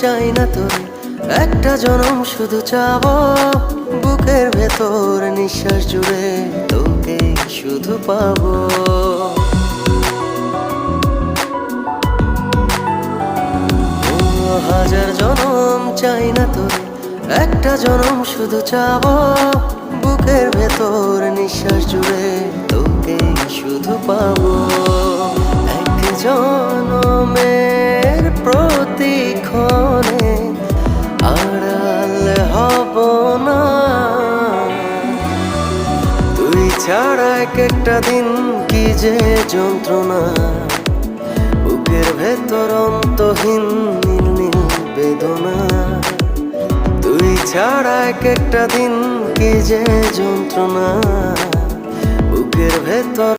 চাই না তোরে, একটা জনম শুধু চাবো, বুকের ভেতর নিঃশ্বাস জুড়ে তোকে শুধু পাবো। হাজার জনম চাই না তোরে, একটা জনম শুধু চাবো, বুকের ভেতর নিঃশ্বাস জুড়ে তোকে শুধু পাবো। এক জনমের প্রতিক্ষণে আড়াল হব না, তুই ছাড়া এক একটা দিন কি যে যন্ত্রণা, বুকের ভেতর অন্তহীন নীল নীল বেদনা। তুই ছাড়া এক একটা দিন কি যে যন্ত্রণা, বুকের ভেতর